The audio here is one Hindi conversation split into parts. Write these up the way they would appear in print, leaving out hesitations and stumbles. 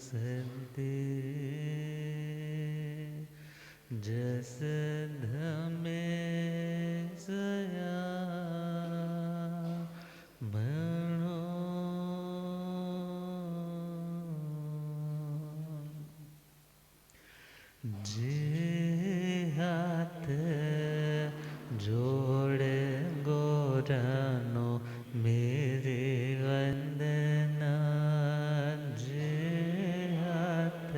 सते जस धमे सया मणो जे हाथ जोड़े गोरानो मेरे वंदना जे हाथ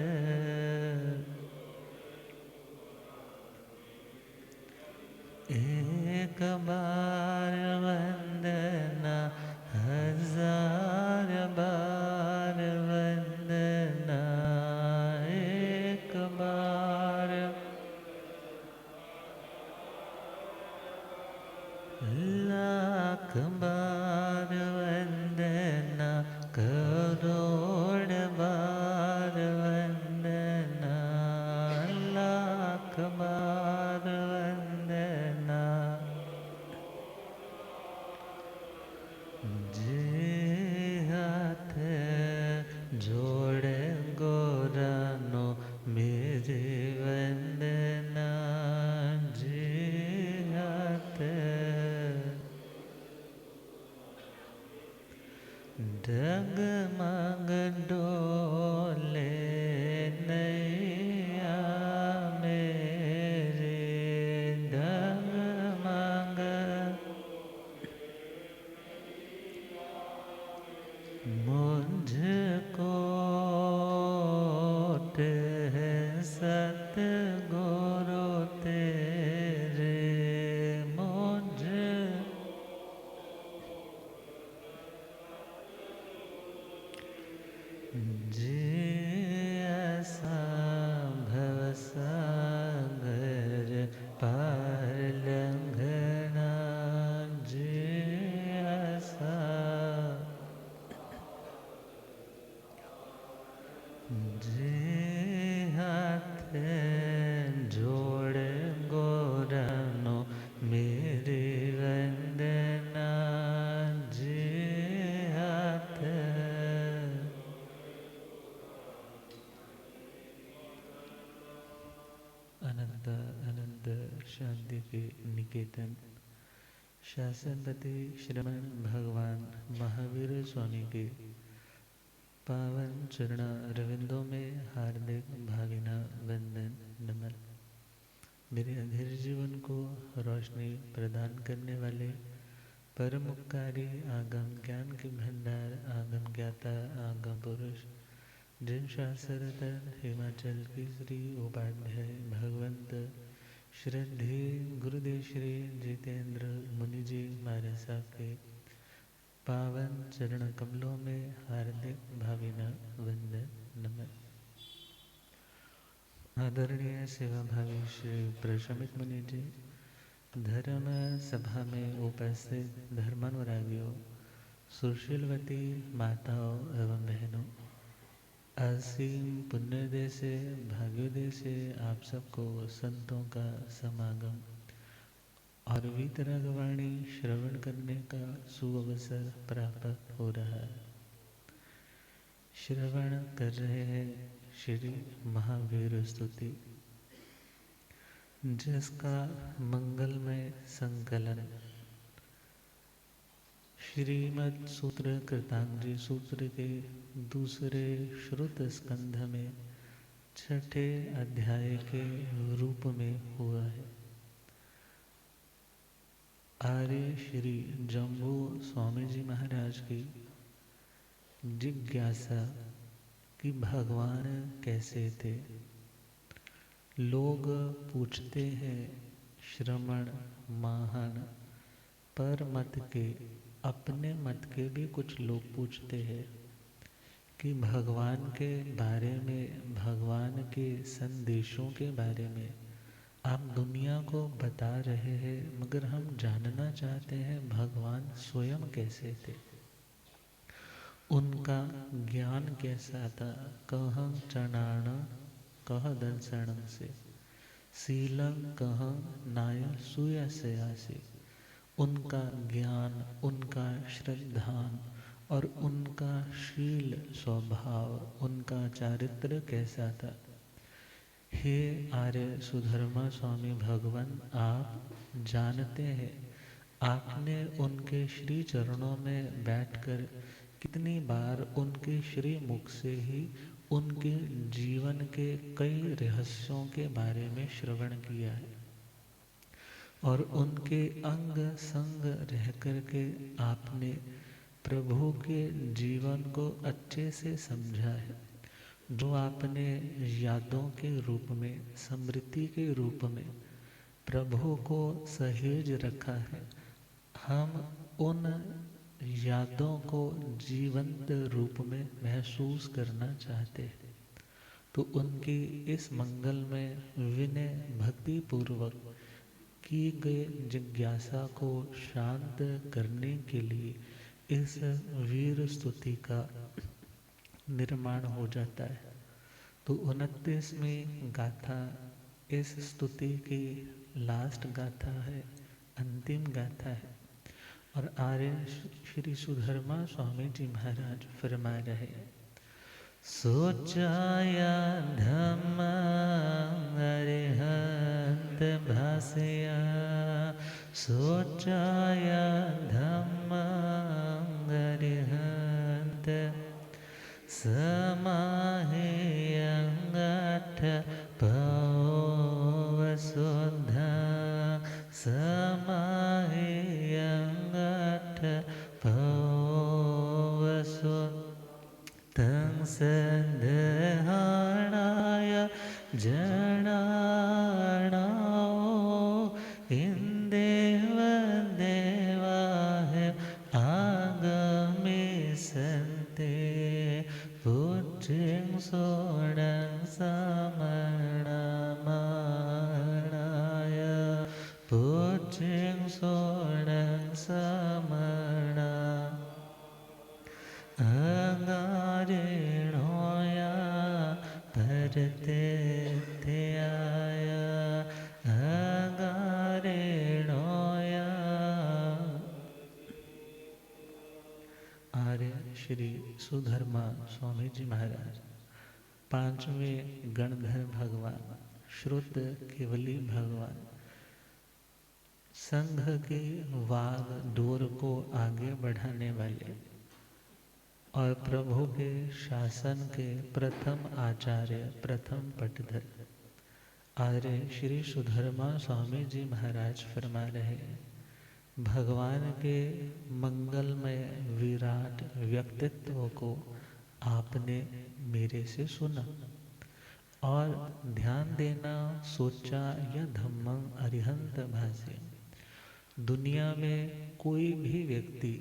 एक बार वंदना हजार बार वंदना एक बार लाख बार वंदना करोड़ बार वंदना लाख बार वंदना जे हाथ जोड़े गोरानो मेरे वंदना जे हाथ डगमग डोले नैया मेरे डगमग मुझको है सतगुरु तेरे मुझे जे ऐसा भवसागर पार लंघना जे ऐसा जे हाथ जोड़े गोरानो मेरे वंदना जे हाथ अनंत अनंत शांति के निकेतन शासनपति श्रमण भगवान महावीर स्वामी के पावन चरण अरविंदों में हार्दिक भावना वंदन नमन। मेरे अधीर जीवन को रोशनी प्रदान करने वाले परम उपकारी आगम ज्ञान के भंडार आगम ज्ञाता आगम पुरुष जिन शास्त्रधर हिमाचल केसरी उपाध्याय भगवंत श्रद्धे गुरुदेव श्री जितेंद्र मुनि जी महाराज साहब के पावन चरण कमलों में हार्दिक भावना वंदन नमन। आदरणीय सेवा भावी श्री प्रशमित मुनि जी, धर्म सभा में उपस्थित धर्मानुरागियों, सुशीलवती माताओं एवं बहनों, असीम पुण्योदय से भाग्योदय से आप सबको संतों का समागम और वीतरागवाणी श्रवण करने का सुअवसर प्राप्त हो रहा है। श्रवण कर रहे हैं श्री महावीर स्तुति, जिसका मंगलमय संकलन श्रीमद् सूत्र कृतांजलि सूत्र के दूसरे श्रुत स्कंध में छठे अध्याय के रूप में हुआ है। आर्य श्री जम्बू स्वामी जी महाराज की जिज्ञासा कि भगवान कैसे थे। लोग पूछते हैं श्रमण महान पर मत के, अपने मत के भी कुछ लोग पूछते हैं कि भगवान के बारे में, भगवान के संदेशों के बारे में आप दुनिया को बता रहे हैं, मगर हम जानना चाहते हैं भगवान स्वयं कैसे थे, उनका ज्ञान कैसा था। कह चनाण कह दर्शन से शीलं कह नाय सुयसयासी, उनका ज्ञान, उनका श्रद्धान, और उनका शील स्वभाव, उनका चारित्र कैसा था। हे आर्य सुधर्मा स्वामी भगवान, आप जानते हैं आपने उनके श्री चरणों में बैठकर कितनी बार उनके श्री मुख से ही उनके जीवन के कई रहस्यों के बारे में श्रवण किया है और उनके अंग संग रह कर के आपने प्रभु के जीवन को अच्छे से समझा है। जो आपने यादों के रूप में, स्मृति के रूप में प्रभु को सहेज रखा है, हम उन यादों को जीवंत रूप में महसूस करना चाहते हैं। तो उनकी इस मंगल में विनय भक्ति पूर्वक की गई जिज्ञासा को शांत करने के लिए इस वीर स्तुति का निर्माण हो जाता है। तो 29वीं गाथा इस स्तुति की लास्ट गाथा है, अंतिम गाथा है। और आर्य श्री सुधर्मा स्वामी जी महाराज फरमा रहे, सोचाया धम्म अरिहंत भाषया, सोचाया धम्म अरिहंत समाहे अंगठ पवसुधा, समाहे अंगठ पवसुधा, तं संदहाणाय जनाणाओ इंदेव देवाः आगमे सन्ते, पुच्छिं सोडं समणमाणाय, पुच्छिं सोडं समणा अगारेणोया परतेथ्याय, अगारेणोया। आर्य श्री सुधर्मा स्वामी जी महाराज पांचवें गणधर भगवान, श्रुत केवली भगवान, संघ के वाग डोर को आगे बढ़ाने वाले और प्रभु के शासन के प्रथम आचार्य, प्रथम पटधर आर्य श्री सुधर्मा स्वामी जी महाराज फरमा रहे, भगवान के मंगलमय विराट व्यक्तित्व को आपने मेरे से सुना और ध्यान देना, सोचा या धम्मं अरिहंत भाषे। दुनिया में कोई भी व्यक्ति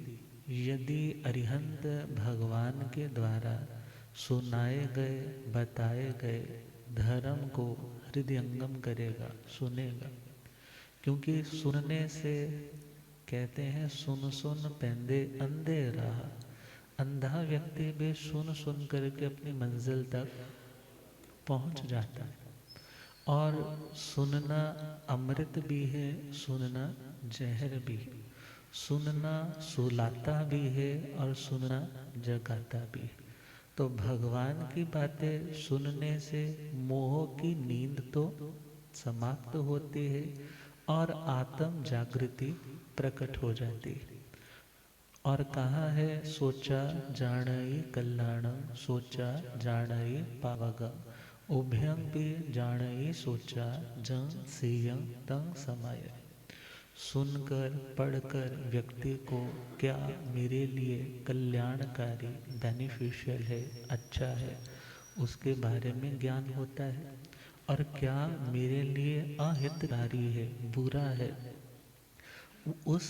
यदि अरिहंत भगवान के द्वारा सुनाए गए, बताए गए धर्म को हृदयंगम करेगा, सुनेगा, क्योंकि सुनने से कहते हैं सुन सुन पैंदे अंधे रहा। अंधा व्यक्ति भी सुन सुन करके अपनी मंजिल तक पहुंच जाता है। और सुनना अमृत भी है, सुनना जहर भी है। सुनना सुलाता भी है और सुनना जगाता भी है। तो भगवान की बातें सुनने से मोह की नींद तो समाप्त होती है और आत्म जागृति प्रकट हो जाती है। और कहा है, सोचा जानई कल्याणम, सोचा जानई पावगम, उभयं भी जानई सोचा जं सियं तं समाय। सुनकर पढ़कर व्यक्ति को क्या मेरे लिए कल्याणकारी, बेनिफिशियल है, अच्छा है, उसके बारे में ज्ञान होता है, और क्या मेरे लिए अहितकारी है, बुरा है, उस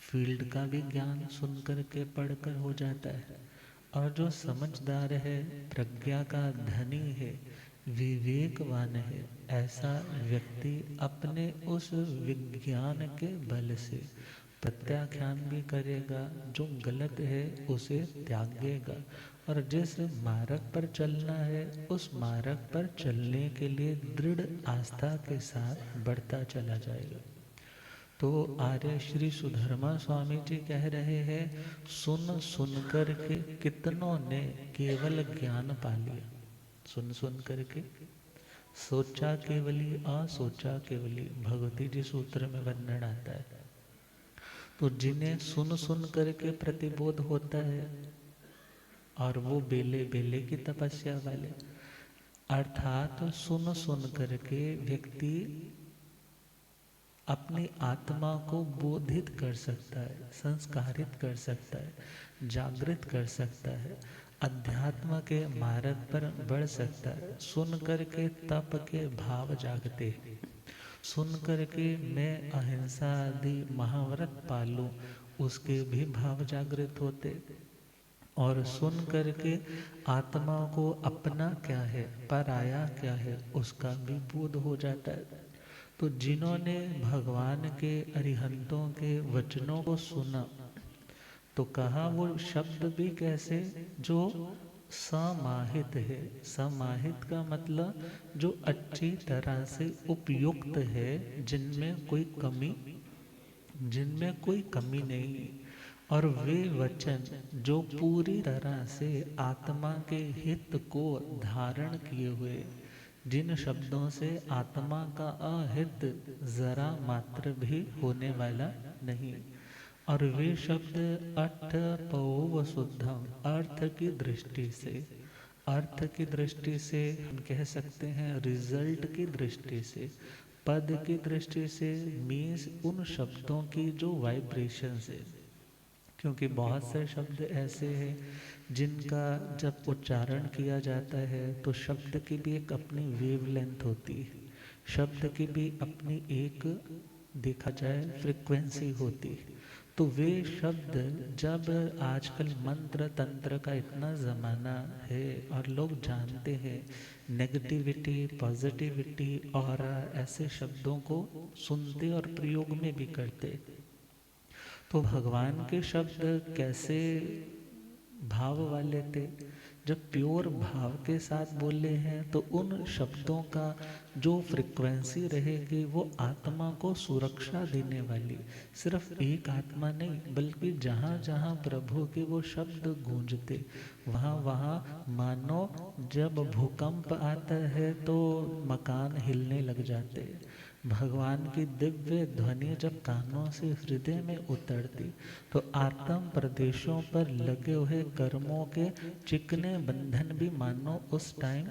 फील्ड का भी ज्ञान सुनकर के पढ़कर हो जाता है। और जो समझदार है, प्रज्ञा का धनी है, विवेकवान है, ऐसा व्यक्ति अपने उस विज्ञान के बल से प्रत्याख्यान भी करेगा, जो गलत है उसे त्यागेगा, और जिस मार्ग पर चलना है उस मार्ग पर चलने के लिए दृढ़ आस्था के साथ बढ़ता चला जाएगा। तो आर्य श्री सुधर्मा स्वामी जी कह रहे हैं, सुन सुन कर के कितनों ने केवल ज्ञान पा लिया। सुन सुन करके सोचा केवली असोचा केवली, भगवती जी सूत्र में वर्णन आता है। तो जिन्हें सुन सुन करके प्रतिबोध होता है, और वो बेले बेले की तपस्या वाले, अर्थात सुन सुन करके व्यक्ति अपनी आत्मा को बोधित कर सकता है, संस्कारित कर सकता है, जागृत कर सकता है, अध्यात्म के मार्ग पर बढ़ सकता है। सुन करके तप के भाव जागते हैं, सुन करके मैं अहिंसा आदि महाव्रत पालूं, उसके भी भाव जागृत होते, और सुन करके आत्मा को अपना क्या है, पराया क्या है, उसका भी बोध हो जाता है। तो जिन्होंने भगवान के अरिहंतों के वचनों को सुना, तो कहा वो शब्द भी कैसे, जो समाहित है। समाहित का मतलब जो अच्छी तरह से उपयुक्त है, जिनमें कोई कमी नहीं, और वे वचन जो पूरी तरह से आत्मा के हित को धारण किए हुए, जिन शब्दों से आत्मा का अहित जरा मात्र भी होने वाला नहीं, और वे शब्द अर्थ पौव शुद्धम, अर्थ की दृष्टि से हम कह सकते हैं, रिजल्ट की दृष्टि से, पद की दृष्टि से, मीन्स उन शब्दों की जो वाइब्रेशन है। क्योंकि बहुत से शब्द ऐसे हैं जिनका जब उच्चारण किया जाता है तो शब्द की भी एक अपनी वेवलेंथ होती है, शब्द की भी अपनी एक, देखा जाए, फ्रिक्वेंसी होती है। तो वे शब्द, जब आजकल मंत्र तंत्र का इतना ज़माना है और लोग जानते हैं नेगेटिविटी पॉजिटिविटी और ऐसे शब्दों को सुनते और प्रयोग में भी करते, तो भगवान के शब्द कैसे भाव वाले थे। जब प्योर भाव के साथ बोले हैं तो उन शब्दों का जो फ्रिक्वेंसी रहेगी वो आत्मा को सुरक्षा देने वाली, सिर्फ एक आत्मा नहीं बल्कि जहाँ जहाँ प्रभु के वो शब्द गूंजते, वहाँ वहाँ मानो जब भूकंप आता है तो मकान हिलने लग जाते। भगवान की दिव्य ध्वनि जब कानों से हृदय में उतरती तो आत्म प्रदेशों पर लगे हुए कर्मों के चिकने बंधन भी मानो उस टाइम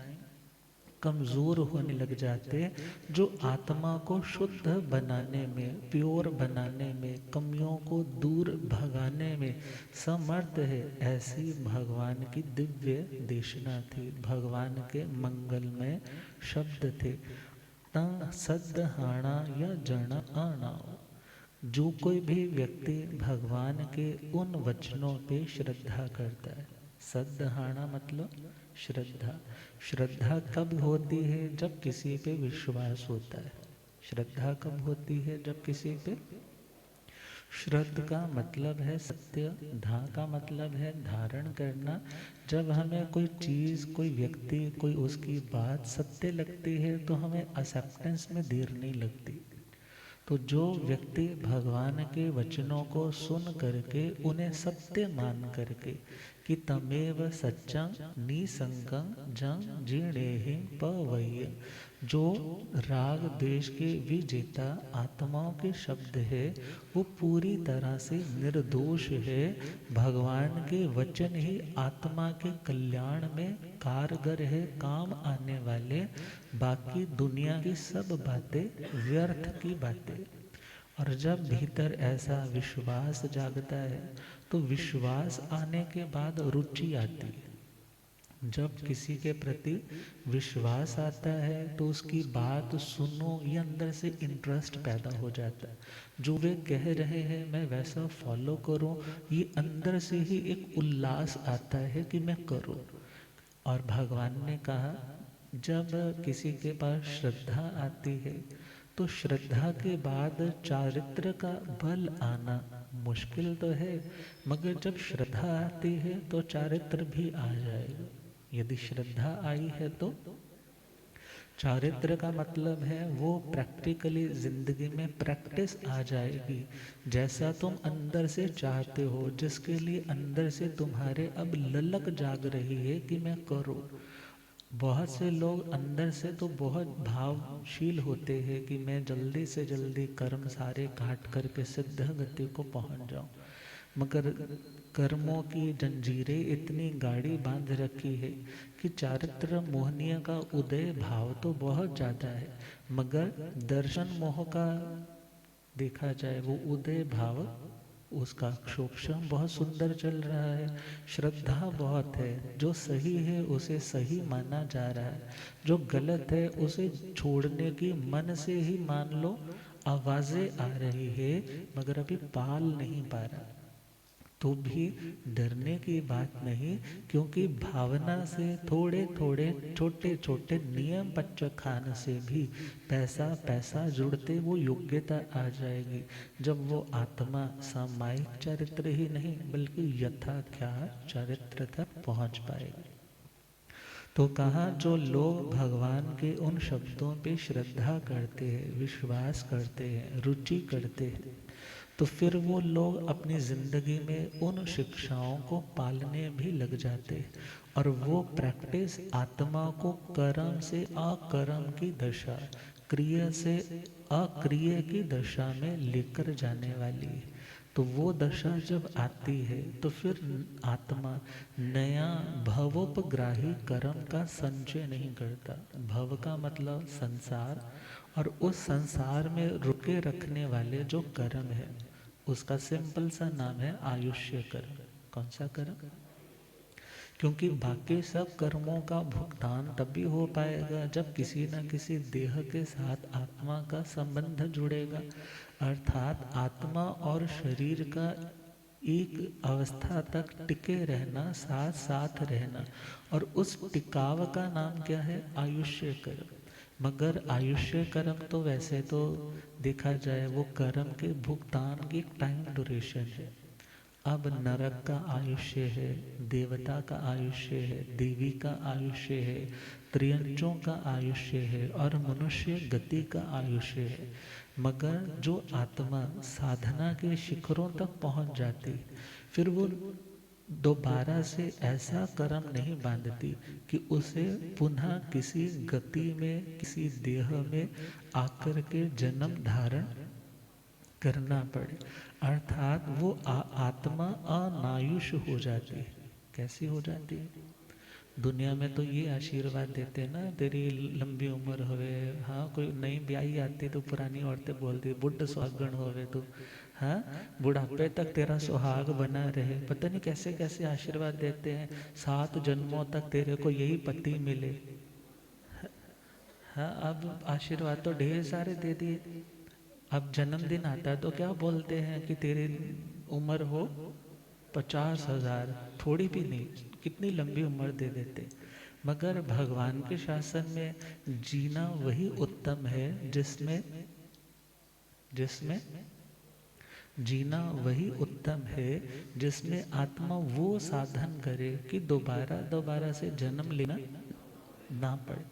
कमजोर होने लग जाते, जो आत्मा को शुद्ध बनाने में, प्योर बनाने में, कमियों को दूर भगाने में समर्थ है। ऐसी भगवान की दिव्य देशना थी, भगवान के मंगलमय शब्द थे। तं सद्हाणा या जन आना, जो कोई भी व्यक्ति भगवान के उन वचनों पे श्रद्धा करता है, सद्हाणा मतलब श्रद्धा। श्रद्धा कब होती है, जब किसी पे विश्वास होता है। श्रद्धा कब होती है, जब किसी पे, श्रद्ध का मतलब है सत्य, धा का मतलब है धारण करना। जब हमें कोई चीज़, कोई व्यक्ति, कोई उसकी बात सत्य लगती है तो हमें एक्सेप्टेंस में देर नहीं लगती। तो जो व्यक्ति भगवान के वचनों को सुन करके उन्हें सत्य मान करके कि तमेव सच्चं निसंगं जं जीर्णेहि पवय्य, जो राग देश के विजेता आत्माओं के शब्द है वो पूरी तरह से निर्दोष है। भगवान के वचन ही आत्मा के कल्याण में कारगर है, काम आने वाले, बाकी दुनिया की सब बातें व्यर्थ की बातें। और जब भीतर ऐसा विश्वास जागता है तो विश्वास आने के बाद रुचि आती है। जब किसी के प्रति विश्वास आता है तो उसकी बात सुनो, ये अंदर से इंटरेस्ट पैदा हो जाता है। जो वे कह रहे हैं मैं वैसा फॉलो करूं, ये अंदर से ही एक उल्लास आता है कि मैं करूं। और भगवान ने कहा जब किसी के पास श्रद्धा आती है तो श्रद्धा के बाद चारित्र का बल आना मुश्किल तो है, मगर जब श्रद्धा आती है तो चारित्र भी आ जाएगा। यदि श्रद्धा आई है तो चारित्र का मतलब है वो प्रैक्टिकली जिंदगी में प्रैक्टिस आ जाएगी, जैसा तुम अंदर से चाहते हो, जिसके लिए अंदर से तुम्हारे अब ललक जाग रही है कि मैं करूँ। बहुत से लोग अंदर से तो बहुत भावशील होते हैं कि मैं जल्दी से जल्दी कर्म सारे काट करके सिद्ध गति को पहुंच जाऊं, मगर कर्मों की जंजीरें इतनी गाढ़ी बांध रखी है कि चारित्र मोहनीय का उदय भाव तो बहुत ज़्यादा है, मगर दर्शन मोह का देखा जाए वो उदय भाव, उसका शोषण बहुत सुंदर चल रहा है। श्रद्धा बहुत है, जो सही है उसे सही माना जा रहा है, जो गलत है उसे छोड़ने की मन से ही मान लो आवाजें आ रही है, मगर अभी पाल नहीं पा रहा। तो भी डरने की बात नहीं, क्योंकि भावना से थोड़े थोड़े छोटे छोटे नियम पच्चखान से भी पैसा पैसा जुड़ते वो योग्यता आ जाएगी, जब वो आत्मा सामायिक चरित्र ही नहीं बल्कि यथाख्यात चरित्र तक पहुंच पाएगी। तो कहा जो लोग भगवान के उन शब्दों पे श्रद्धा करते हैं, विश्वास करते हैं, रुचि करते हैं, तो फिर वो लोग अपनी जिंदगी में उन शिक्षाओं को पालने भी लग जाते हैं, और वो प्रैक्टिस आत्मा को कर्म से अकर्म की दशा, क्रिया से अक्रिय की दशा में लेकर जाने वाली है। तो वो दशा जब आती है तो फिर आत्मा नया भवोपग्राही कर्म का संचय नहीं करता। भव का मतलब संसार, और उस संसार में रुके रखने वाले जो कर्म है उसका सिंपल सा नाम है आयुष्य कर्म। कौन सा कर्म? क्योंकि बाकी सब कर्मों का भुगतान तभी हो पाएगा जब किसी न किसी देह के साथ आत्मा का संबंध जुड़ेगा, अर्थात आत्मा और शरीर का एक अवस्था तक टिके रहना, साथ साथ रहना, और उस टिकाव का नाम क्या है? आयुष्य कर्म। मगर आयुष्य कर्म तो वैसे तो देखा जाए वो कर्म के भुगतान की टाइम ड्यूरेशन है। अब नरक का आयुष्य है, देवता का आयुष्य है, देवी का आयुष्य है, त्रियंचों का आयुष्य है, और मनुष्य गति का आयुष्य है। मगर जो आत्मा साधना के शिखरों तक पहुंच जाती, फिर वो दोबारा से ऐसा कर्म नहीं बांधती कि उसे पुनः किसी गति में, किसी देह में आकर के जन्म धारण करना पड़े, अर्थात वो आत्मा अनायुष हो जाती है। कैसी हो जाती है? दुनिया में तो ये आशीर्वाद देते हैं ना, तेरी लंबी उम्र होवे। हाँ, कोई नई ब्याही आती तो पुरानी औरतें बोलती बुढ़ सुहागण होवे तो, हाँ, बुढ़ापे तक तेरा सुहाग बना रहे। पता नहीं कैसे कैसे आशीर्वाद देते हैं, 7 जन्मों तक तेरे को यही पति मिले। हाँ, अब आशीर्वाद तो ढेर सारे दे दिए। अब जन्मदिन आता है तो क्या बोलते हैं कि तेरी उम्र हो 50,000, थोड़ी भी नहीं, कितनी लंबी उम्र दे देते। मगर भगवान के शासन में जीना वही उत्तम है जिसमें जिसमें जीना वही उत्तम है जिसमें आत्मा वो साधन करे कि दोबारा दोबारा से जन्म लेना ना पड़े।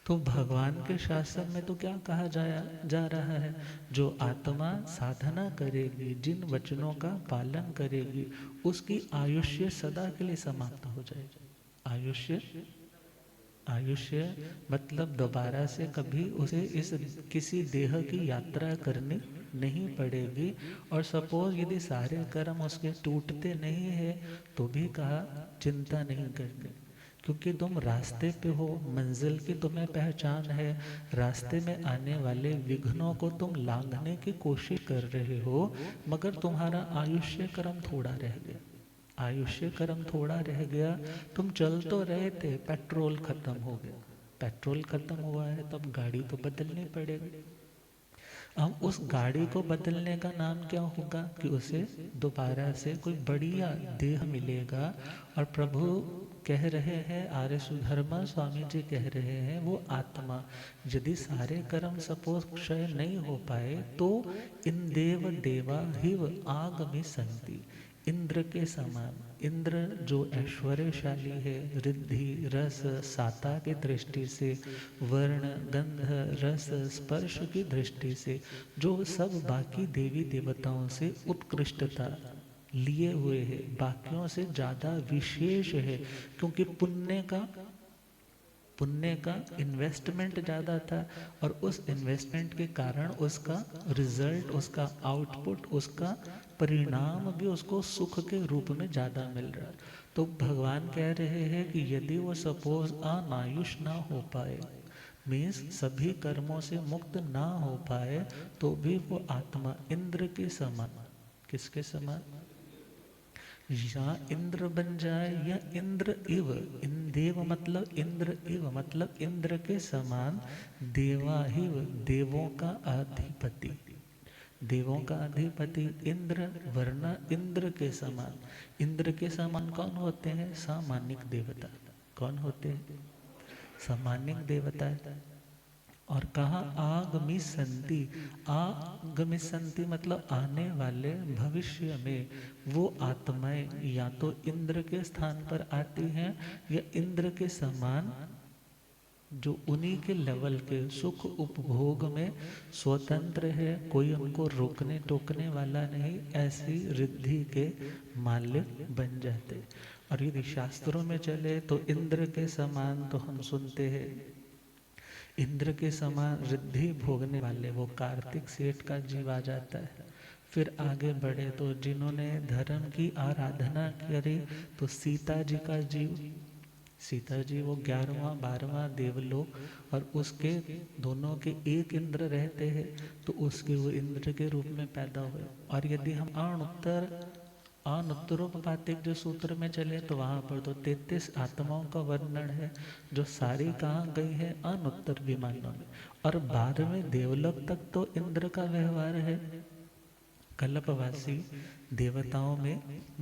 तो भगवान के शासन में तो क्या कहा जा रहा है? जो आत्मा साधना करेगी, जिन वचनों का पालन करेगी, उसकी आयुष्य सदा के लिए समाप्त हो जाएगी। आयुष्य आयुष्य मतलब दोबारा से कभी उसे इस किसी देह की यात्रा करनी नहीं पड़ेगी। और सपोज यदि सारे कर्म उसके टूटते नहीं है तो भी कहा चिंता नहीं करनी, क्योंकि तुम रास्ते पे हो, मंजिल की तुम्हें पहचान है, रास्ते में आने वाले विघ्नों को तुम लांघने की कोशिश कर रहे हो, मगर तुम्हारा आयुष्य कर्म थोड़ा रह गया। आयुष्य कर्म थोड़ा रह गया, तुम चल तो रहे थे, पेट्रोल खत्म हो गया। पेट्रोल खत्म हुआ है तो अब गाड़ी तो बदलनी पड़ेगी। अब उस गाड़ी को बदलने का नाम क्या होगा कि उसे दोबारा से कोई बढ़िया देह मिलेगा। और प्रभु कह रहे हैं, आर्य सुधर्मा स्वामी जी कह रहे हैं, वो आत्मा यदि सारे कर्म सपोज क्षय नहीं हो पाए तो इन देव देवा हिव आगमि संति, इंद्र के समान। इंद्र जो ऐश्वर्यशाली है, रिद्धि रस साता की दृष्टि से, वर्ण गंध रस स्पर्श की दृष्टि से, जो सब बाकी देवी देवताओं से उत्कृष्टता लिए हुए है, बाकियों से ज्यादा विशेष है, क्योंकि पुण्य का इन्वेस्टमेंट ज़्यादा था, और उस इन्वेस्टमेंट के कारण उसका रिजल्ट, उसका आउटपुट, उसका परिणाम भी उसको सुख के रूप में ज़्यादा मिल रहा है। तो भगवान कह रहे हैं कि यदि वो सपोज अनायुष ना हो पाए, मीन्स सभी कर्मों से मुक्त ना हो पाए, तो भी वो आत्मा इंद्र के समान, किसके समान, या इंद्र बन जाए या इंद्र इव, देव मतलब इंद्र इव मतलब इंद्र के समान, देवाहिव देवों का अधिपति, देवों का अधिपति इंद्र, वरना इंद्र के समान। इंद्र के समान कौन होते हैं? सामान्य देवता। कौन होते हैं? सामान्य देवता। और कहा आगमिसंति, आगमिसंति मतलब आने वाले भविष्य में वो आत्माएं या तो इंद्र के स्थान पर आती हैं, या इंद्र के समान जो उन्हीं के लेवल के सुख उपभोग में स्वतंत्र है, कोई उनको रोकने टोकने वाला नहीं, ऐसी रिद्धि के मालिक बन जाते। और यदि शास्त्रों में चले तो इंद्र के समान तो हम सुनते हैं, इंद्र के समान रिद्धि भोगने वाले वो कार्तिक सेठ का जीव आ जाता है। फिर आगे बढ़े तो जिन्होंने धर्म की आराधना करी, तो सीता जी का जीव, सीता जी वो 11वां 12वां देवलोक, और उसके दोनों के एक इंद्र रहते हैं, तो उसके वो इंद्र के रूप में पैदा हुए। और यदि हम अनुत्तरोपातिक जो सूत्र में चले तो वहां पर तो 33 आत्माओं का वर्णन है, जो सारी कहाँ गई है? अनुत्तर विमानों में। और 12वें देवलोक तक तो इंद्र का व्यवहार है। कल्पवासी देवताओं में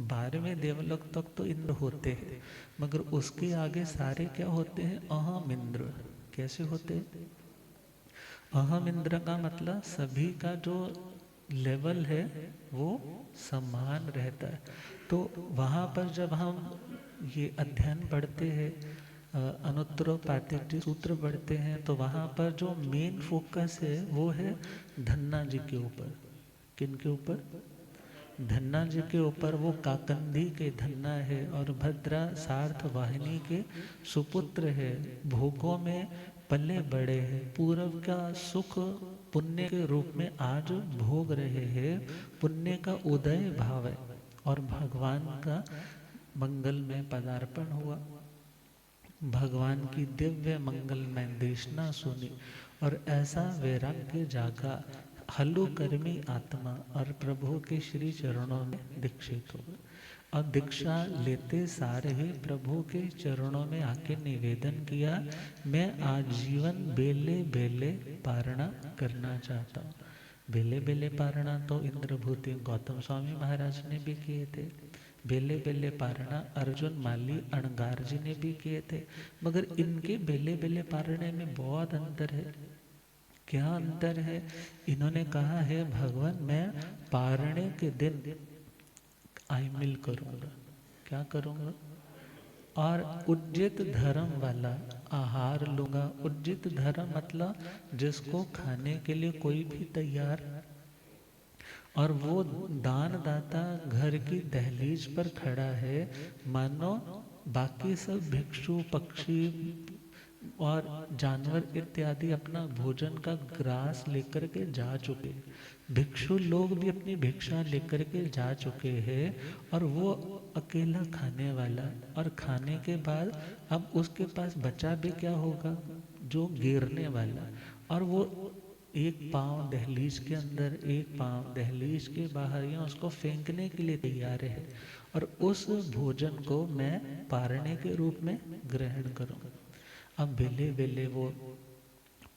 12वें देवलोक तक तो इंद्र होते हैं, मगर उसके आगे सारे क्या होते हैं? अहम इंद्र। कैसे होते हैं? अहम इंद्र का मतलब सभी का जो लेवल है वो समान रहता है। तो वहाँ पर जब हम ये अध्ययन पढ़ते हैं, अनुत्तरोपातिक सूत्र पढ़ते हैं, तो वहाँ पर जो मेन फोकस है वो है धन्ना जी के ऊपर। किन के ऊपर? धन्ना जी के ऊपर। वो काकंदी के धन्ना है और भद्रा सार्थ वाहिनी के सुपुत्र है, भोगों में पले बड़े हैं, पूर्व का सुख पुण्य के रूप में आज भोग रहे हैं, पुण्य का उदय भाव है, और भगवान का मंगल में पदार्पण हुआ, भगवान की दिव्य मंगलमय देशना सुनी, और ऐसा वैराग्य जागा, हलुकर्मी आत्मा और प्रभु के श्री चरणों में दीक्षित हो। और दीक्षा लेते सारे ही प्रभु के चरणों में आके निवेदन किया, मैं आजीवन बेले बेले पारणा करना चाहता हूँ। बेले बेले पारणा तो इंद्रभूति गौतम स्वामी महाराज ने भी किए थे, बेले बेले पारणा अर्जुन माली अणगार जी ने भी किए थे, मगर इनके बेले बेले पारणे में बहुत अंतर है। क्या अंतर है? इन्होंने कहा है भगवान मैं पारणे के दिन आईमिल करूंगा। क्या करूंगा? और उज्जित धर्म वाला आहार लूंगा। उज्जित धर्म मतलब जिसको खाने के लिए कोई भी तैयार, और वो दानदाता घर की दहलीज पर खड़ा है, मानो बाकी सब भिक्षु पक्षी और जानवर इत्यादि अपना भोजन का ग्रास लेकर के जा चुके, भिक्षु लोग भी अपनी भिक्षा लेकर के जा चुके हैं, और वो अकेला खाने वाला, और खाने के बाद अब उसके पास बचा भी क्या होगा? जो गिरने वाला। और वो एक पाँव दहलीज के अंदर, एक पाँव दहलीज के बाहर, या उसको फेंकने के लिए तैयार है, और उस भोजन को मैं पारने के रूप में ग्रहण करूँगा। अब बेले बेले वो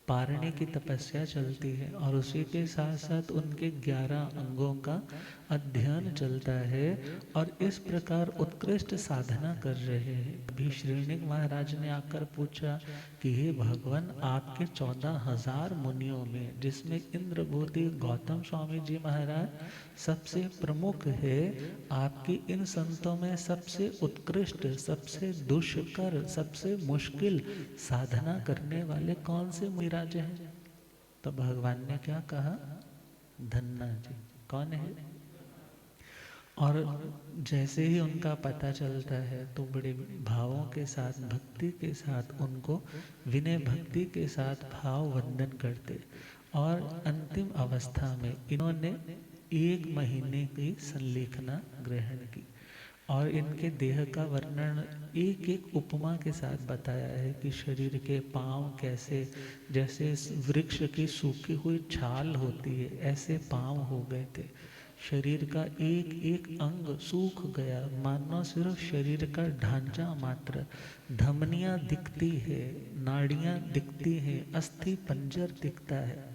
पारने की तपस्या चलती है, और उसी के साथ साथ उनके 11 अंगों का अध्ययन चलता है और इस प्रकार उत्कृष्ट साधना कर रहे हैं। अभी श्रीनिक महाराज ने आकर पूछा कि हे भगवान, आपके 14,000 मुनियों में, जिसमें इंद्रभूति गौतम स्वामी जी महाराज सबसे प्रमुख है, आपकी इन संतों में सबसे उत्कृष्ट, सबसे दुष्कर, सबसे मुश्किल साधना करने वाले कौन से मुनिराज हैं? तो भगवान ने क्या कहा? धन्ना जी। कौन है? और जैसे ही उनका पता चलता है तो बड़े भावों के साथ, भक्ति के साथ, उनको विनय भक्ति के साथ भाव वंदन करते। और अंतिम अवस्था में इन्होंने 1 महीने की संलेखना ग्रहण की और इनके देह का वर्णन एक एक उपमा के साथ बताया है कि शरीर के पांव कैसे, जैसे वृक्ष की सूखी हुई छाल होती है, ऐसे पांव हो गए थे। शरीर का एक एक अंग सूख गया, मानो सिर्फ शरीर का ढांचा मात्र, धमनियां दिखती है, नाड़ियां दिखती हैं, अस्थि पंजर दिखता है।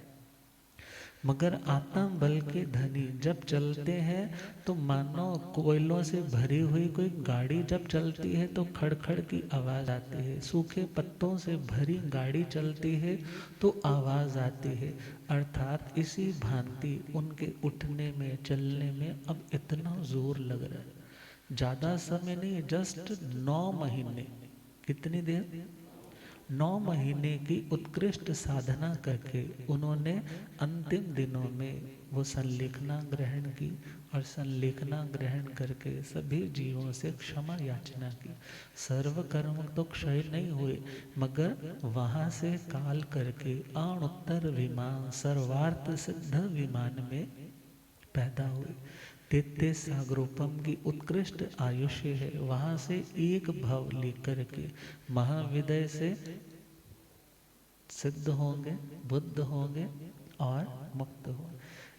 मगर आत्म बल के धनी जब चलते हैं तो मानो कोयलों से भरी हुई कोई गाड़ी जब चलती है तो खड़खड़ की आवाज आती है। सूखे पत्तों से भरी गाड़ी चलती है तो आवाज आती है। अर्थात इसी भांति उनके उठने में, चलने में अब इतना जोर लग रहा है। ज्यादा समय नहीं, जस्ट 9 महीने। कितनी देर? 9 महीने की उत्कृष्ट साधना करके उन्होंने अंतिम दिनों में वो संलेखना ग्रहण की और संलेखना ग्रहण करके सभी जीवों से क्षमा याचना की। सर्व कर्म तो क्षय नहीं हुए, मगर वहां से काल करके अणुत्तर विमान, सर्वार्थ सिद्ध विमान में पैदा हुए। 33 सागरोपम की उत्कृष्ट आयुष्य है। वहां से एक भव लेकर के महाविदय से सिद्ध होंगे, बुद्ध होंगे और मुक्त होंगे।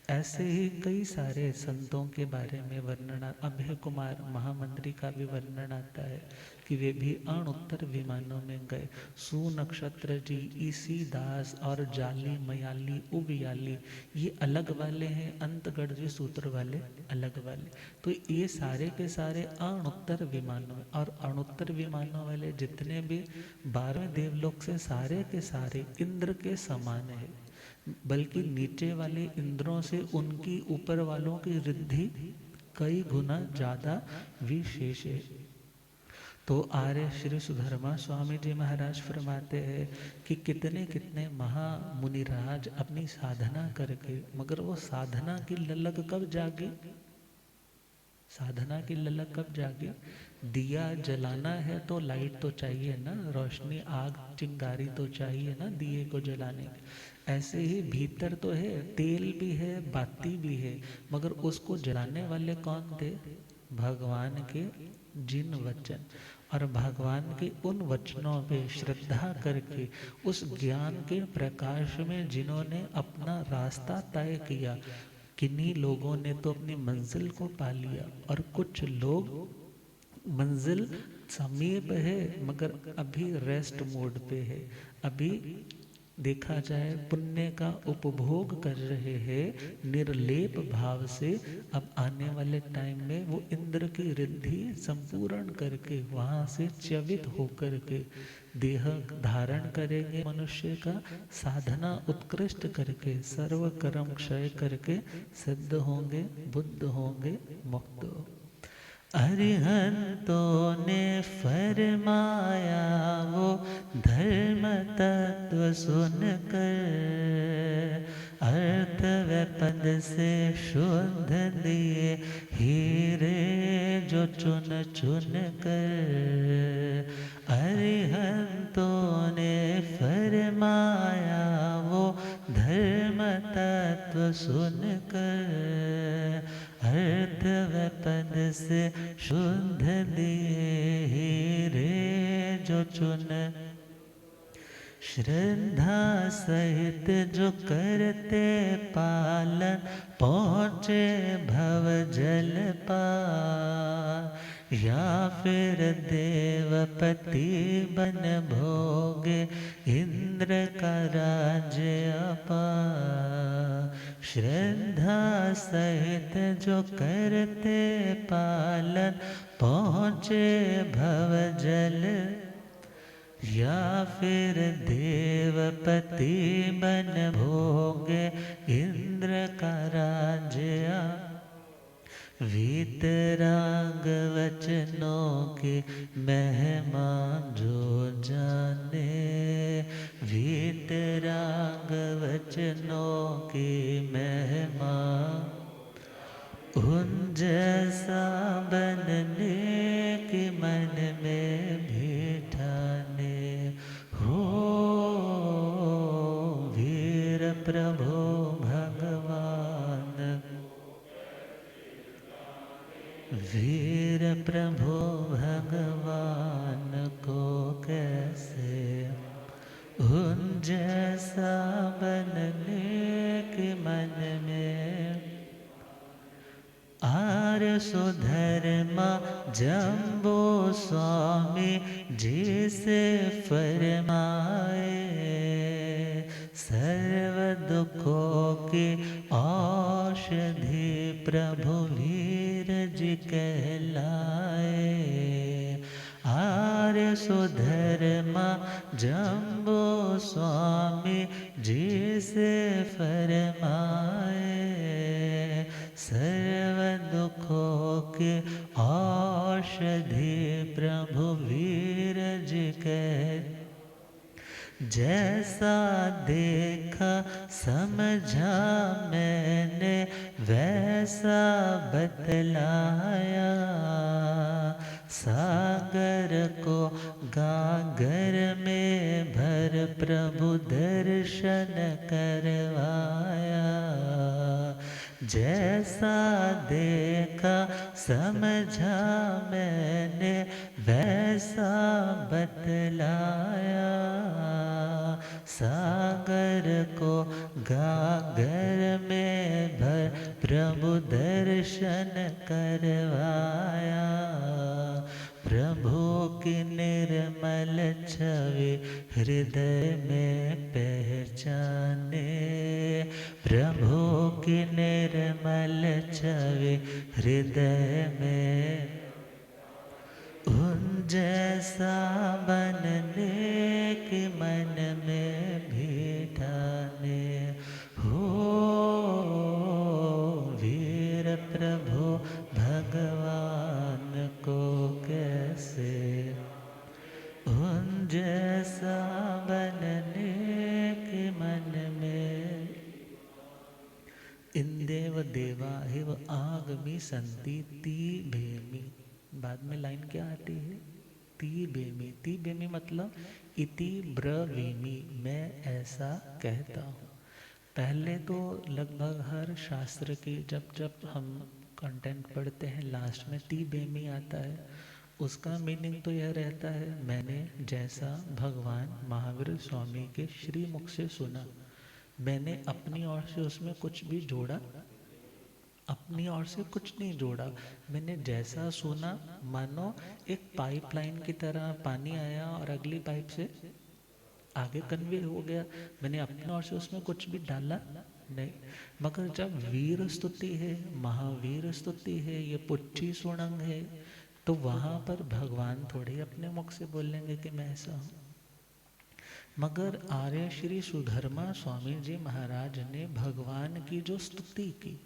ऐसे ही कई सारे संतों के बारे में वर्णन, अभय कुमार महामंत्री का भी वर्णन आता है कि वे भी अणुत्तर विमानों में गए। सुनक्षत्र जी, ईसी दास और जाली, मयाली, उबियाली ये अलग वाले हैं, अंतगढ़ जी सूत्र वाले अलग वाले। तो ये सारे के सारे अणुत्तर विमानों में, और अणुत्तर विमानों वाले जितने भी 12वें देवलोक से सारे के सारे इंद्र के समान है, बल्कि नीचे वाले इंद्रों से उनकी ऊपर वालों की रिद्धि कई गुना ज्यादा विशेष है। तो आर्य श्री सुधर्मा स्वामी जी महाराज फरमाते हैं कि कितने कितने महामुनिराज अपनी साधना करके, मगर वो साधना की ललक कब जागी? साधना की ललक कब जागी? दिया जलाना है तो लाइट तो चाहिए ना, रोशनी, आग, चिंगारी तो चाहिए ना दिए को जलाने की। ऐसे ही भीतर तो है, तेल भी है, बाती भी है, मगर उसको जलाने वाले कौन थे? भगवान के जिन वचन, और भगवान के उन वचनों पे श्रद्धा करके उस ज्ञान के प्रकाश में जिन्होंने अपना रास्ता तय किया, किन्हीं लोगों ने तो अपनी मंजिल को पा लिया और कुछ लोग मंजिल समीप है मगर अभी रेस्ट मोड पे है, अभी देखा जाए पुण्य का उपभोग कर रहे हैं निर्लेप भाव से। अब आने वाले टाइम में वो इंद्र की रिद्धि संपूर्ण करके वहां से च्यवित होकर के देह धारण करेंगे, मनुष्य का साधना उत्कृष्ट करके सर्व कर्म क्षय करके सिद्ध होंगे, बुद्ध होंगे, मुक्त होंगे। अरिहंतों ने फरमाया वो धर्म तत्व सुनकर, अर्थ व पद से शुद्ध दिए हीरे जो चुन चुन कर। अरिहंतों ने फरमाया वो धर्म तत्व सुनकर, अर्थ व पद से शुद्ध दिए हीरे जो चुन। श्रद्धा सहित जो करते पालन, पहुँचे भव जल पार। या फिर देवपति बन भोगे इंद्र का राज्य अपा। श्रद्धा सहित जो करते पालन पहुँचे भवजल। या फिर देवपति बन भोगे इंद्र का राज्य। वीतराग वचनों की महिमा जो जाने। वीतराग वचनों की महिमा उन जैसा बनने के मन में भी ठाने। हो वीर प्रभु भगवान, वीर प्रभु भगवान को कैसे उन जैसा बनने के मन में। आर्य सुधर्मा जम्बो स्वामी जी से फरमाए। सर्व दुखों की औषधि प्रभु वीर जी कहलाए। आर्य सुधर्मा जम्बो स्वामी जी से फरमाए। सर्व दुखों के औषधि प्रभु वीर जी कह। जैसा देखा समझा मैंने वैसा बतलाया। सागर को गागर में भर प्रभु दर्शन करवाया। जैसा देखा समझा मैंने वैसा बतलाया। सागर को गागर में भर प्रभु दर्शन करवाया। प्रभु की निर्मल छवि हृदय में पहचाने। प्रभु की निर्मल छवि हृदय में उन जैसा बनने के मन में भी ठाने। हो वीर प्रभु भगवान को कैसे उन जैसा बनने के मन में। इंदेव देवा हिव आगमी संति ती भेमी। बाद में लाइन क्या आती है? ती बेमी। ती बेमी मतलब इति ब्रवीमी, मैं ऐसा कहता हूँ। पहले तो लगभग हर शास्त्र की जब जब हम कंटेंट पढ़ते हैं लास्ट में ती बेमी आता है। उसका मीनिंग तो यह रहता है मैंने जैसा भगवान महावीर स्वामी के श्रीमुख से सुना, मैंने अपनी ओर से उसमें कुछ भी जोड़ा, अपनी ओर से कुछ नहीं जोड़ा। मैंने जैसा सुना मानो एक पाइपलाइन की तरह पानी आया और अगली पाइप से आगे कन्वे हो गया। मैंने अपनी ओर से उसमें कुछ भी डाला नहीं। मगर जब वीर स्तुति है, महावीर स्तुति है, ये पुच्छी सुणंग है, तो वहाँ पर भगवान थोड़े अपने मुख से बोलेंगे कि मैं ऐसा हूँ। मगर आर्य श्री सुधर्मा स्वामी जी महाराज ने भगवान की जो स्तुति की,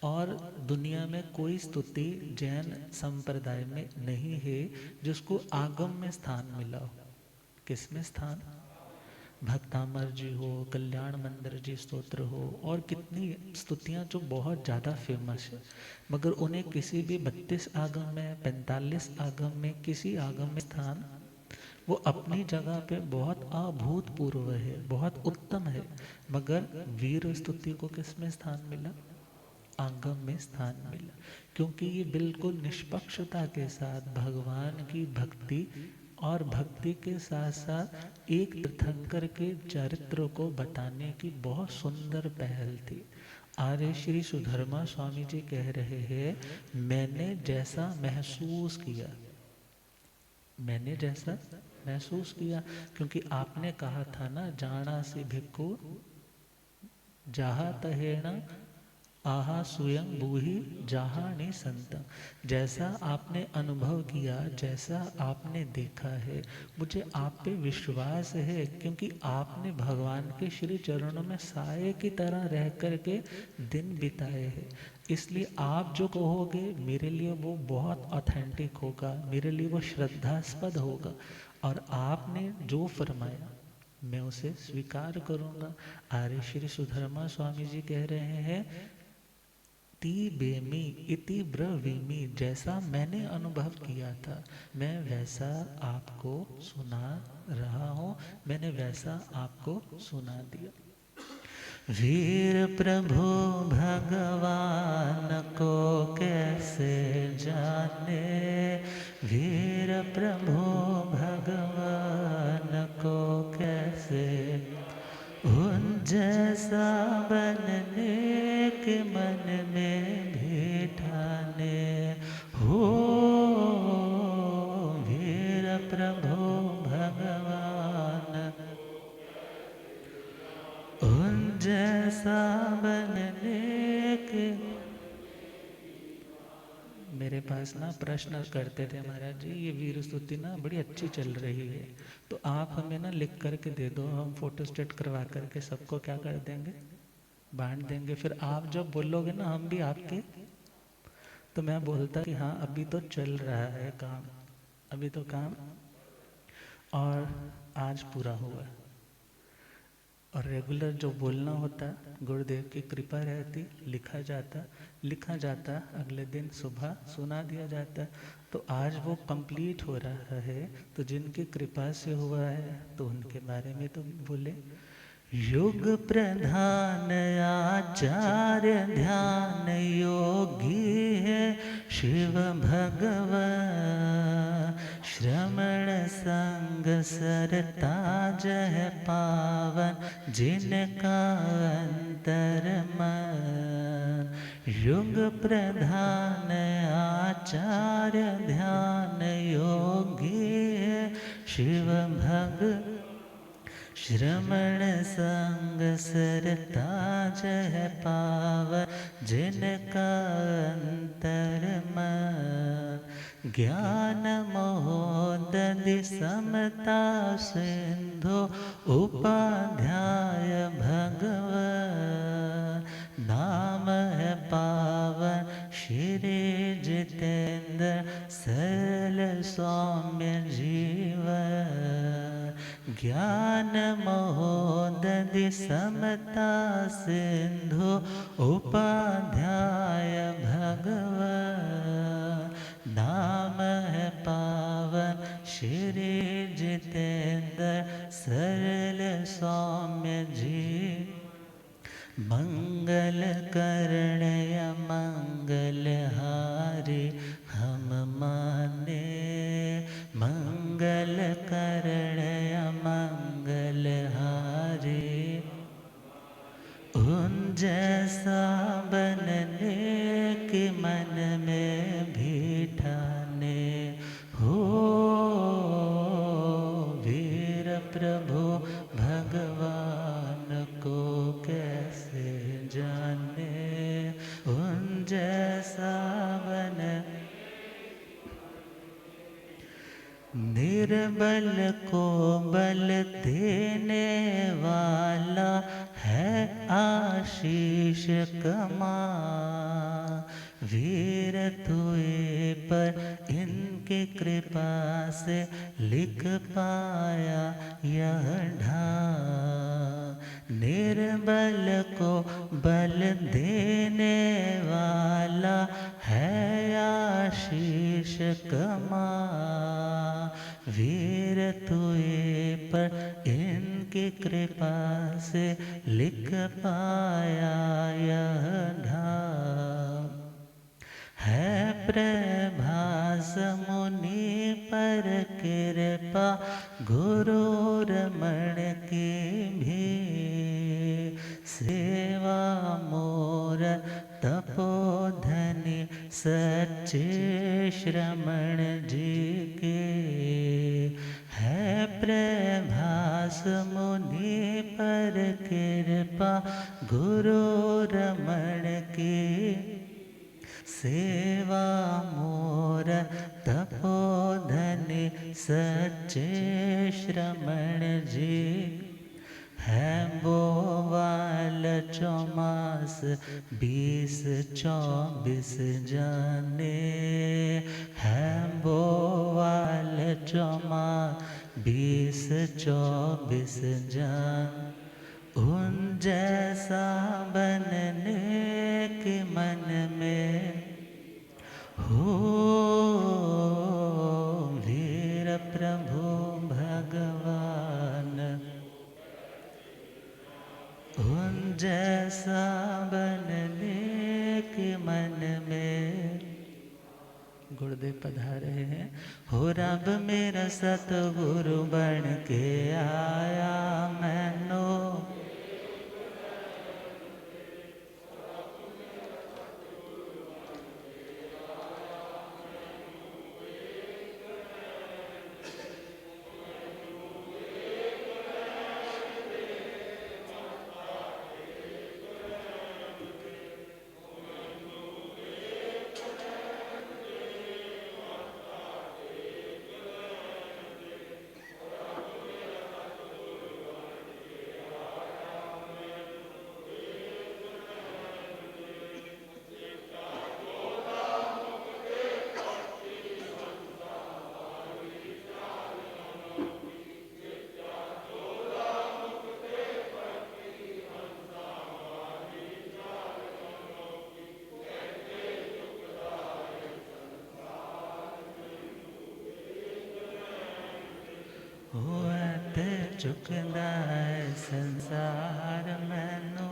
और दुनिया में कोई स्तुति जैन संप्रदाय में नहीं है जिसको आगम में स्थान मिला हो। किसमें स्थान? भक्तामर जी हो, कल्याण मंदिर जी स्तोत्र हो, और कितनी स्तुतियाँ जो बहुत ज़्यादा फेमस है, मगर उन्हें किसी भी 32 आगम में, 45 आगम में, किसी आगम में स्थान, वो अपनी जगह पे बहुत अभूतपूर्व है, बहुत उत्तम है। मगर वीर स्तुति को किस में स्थान मिला? आगम में स्थान मिला, क्योंकि ये बिल्कुल निष्पक्षता के साथ भगवान की भक्ति और भक्ति के साथ साथ एक तीर्थंकर के चरित्र को बताने की बहुत सुंदर पहल थी। आर्य श्री सुधर्मा स्वामी जी कह रहे हैं, मैंने जैसा महसूस किया, मैंने जैसा महसूस किया, क्योंकि आपने कहा था ना, जाना से भिक्खु जहा तहेण आहा स्वयं बूही जहानी संत। जैसा आपने अनुभव किया, जैसा आपने देखा है, मुझे आप पे विश्वास है, क्योंकि आपने भगवान के श्री चरणों में साये की तरह रह कर के दिन बिताए हैं। इसलिए आप जो कहोगे मेरे लिए वो बहुत ऑथेंटिक होगा, मेरे लिए वो श्रद्धास्पद होगा, और आपने जो फरमाया मैं उसे स्वीकार करूँगा। आर्य श्री सुधर्मा स्वामी जी कह रहे हैं, ती बेमी इति ब्रवीमी, जैसा मैंने अनुभव किया था मैं वैसा आपको सुना रहा हूँ, मैंने वैसा आपको सुना दिया। वीर प्रभु भगवान को कैसे जाने, वीर प्रभु भगवान को कैसे, उन जैसा बनने के मन में भी ठाने हो, वीर प्रभु भगवान उन जैसा बनने के। मेरे पास ना प्रश्न करते थे, महाराज जी ये वीर स्तुति ना बड़ी अच्छी चल रही है, तो आप हमें ना लिख करके दे दो, हम फोटो स्टेट करवा करके सबको क्या कर देंगे, बांट देंगे, फिर आप जब बोलोगे ना हम भी आपके। तो मैं बोलता कि हाँ अभी तो चल रहा है काम, अभी तो काम, और आज पूरा हुआ, और रेगुलर जो बोलना होता गुरुदेव की कृपा रहती, लिखा जाता अगले दिन सुबह सुना दिया जाता। तो आज वो कंप्लीट हो रहा है, तो जिनकी कृपा से हुआ है तो उनके बारे में तो बोले। युग प्रधान आचार्य ध्यान योगी है शिव भगवान, श्रमण संग सरताज है पावन जिनका अंतर मन। युग प्रधान आचार्य ध्यान योगी है शिव भगवान, श्रमण संग सरताज है पावन जिनका अंतर मन। ज्ञान मोदधि समता सिंधु उपाध्याय भगवान, नाम है पावन श्री जितेंद्र सरल सौम्य जीवन। ज्ञान मोदधि समता सिंधु उपाध्याय भगवान, नाम है पावन श्री जितेंद्र सरल सौम्य जी। मंगल करण्य मंगल हारी हम माने, मंगल करण्य मंगल हारी, उन जैसा बनने के मन में भी ठाने हो, वीर प्रभु भगवान को कैसे जाने, उन जैसा बन। निर्बल को बल देने वाला है आशीष कमा, वीर तुए पर इनकी कृपा से लिख पाया यह ढा। निर्बल को बल देने वाला है आशीष कमा, वीर तुए पर इनकी कृपा से लिख पाया यह धाम। है प्रभास मुनि पर कृपा गुरु रमण की भी, सेवा मोर तपोधनि सच्चे श्रमण जी के। है प्रभास मुनि पर कृपा गुरु रमण की। सेवा मोर तपोधनि सच्चे श्रमण जी। है बोवाल चौमास 20-24 जाने। है बोवाल चौमास 20-24 जान। उन जैसा बनने के मन में हो वीर प्रभु भगवान। उन जैसा बनने के मन में। गुरुदेव पधारे हैं। हो रब मेरा सतगुरु बन के आया मैनो। होते चुकदा है संसार मैनू।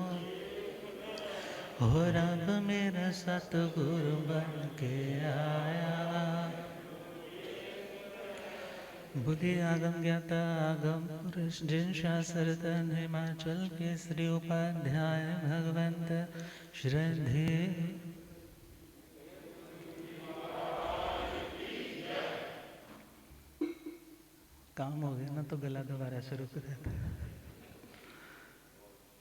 हो रब मेरा सतगुरु बन के आया। बुद्धि आगम ज्ञाता आगम पुरुष जिन शास्त्रतन हिमाचल के श्री उपाध्याय भगवंत श्रद्धे। काम हो गया ना तो गला दोबारा शुरू कर देता।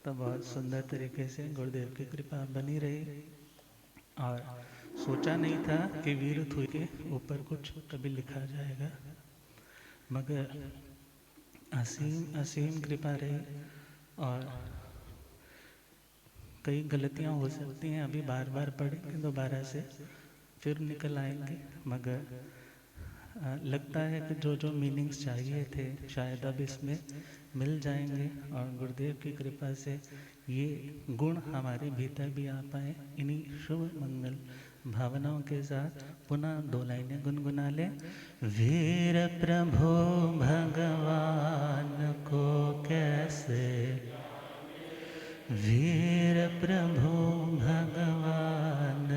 तो बहुत सुंदर तरीके से गुरुदेव की कृपा बनी रही। और सोचा नहीं था कि वीर थुई के ऊपर कुछ कभी लिखा जाएगा, मगर असीम कृपा रही। और कई गलतियां हो सकती हैं, अभी बार बार पढ़ेंगे दोबारा से फिर निकल आएंगे, मगर लगता है कि जो जो मीनिंग्स चाहिए थे शायद अब इसमें मिल जाएंगे। और गुरुदेव की कृपा से ये गुण हमारे भीतर भी आ पाए। इन्हीं शुभ मंगल भावनाओं के साथ पुनः 2 लाइनें गुनगुना ले। वीर प्रभु भगवान को कैसे, वीर प्रभु भगवान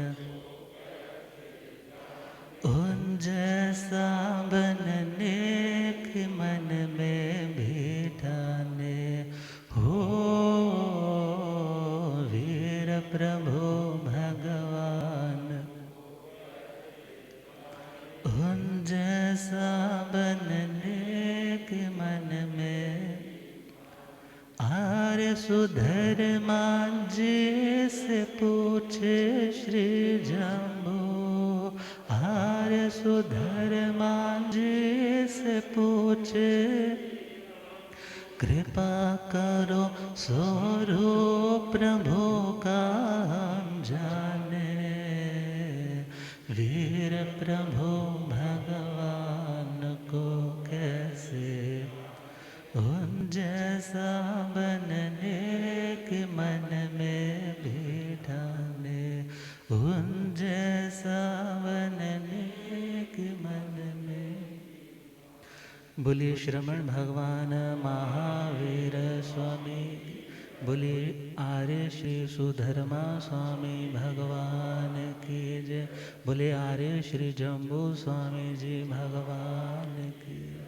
उन जैसा बनने के मन में भी ठाने। हो वीर प्रभु भगवान उन जैसा बनने के मन में। आर्य सुधर मान जी से पूछे श्री जम्बू। आर्य सुधर मान जी से पूछे कृपा करो स्वरूप प्रभु का हम जाने। वीर प्रभु भगवान को कैसे उन जैसा बनने के मन में भी ठाने। उन जैसा बनने के मन में। बोलिए श्रमण भगवान महावीर स्वामी। बोलिए आर्य श्री सुधर्मा स्वामी भगवान की जय। बोलिए आर्य श्री जम्बू स्वामी जी भगवान की।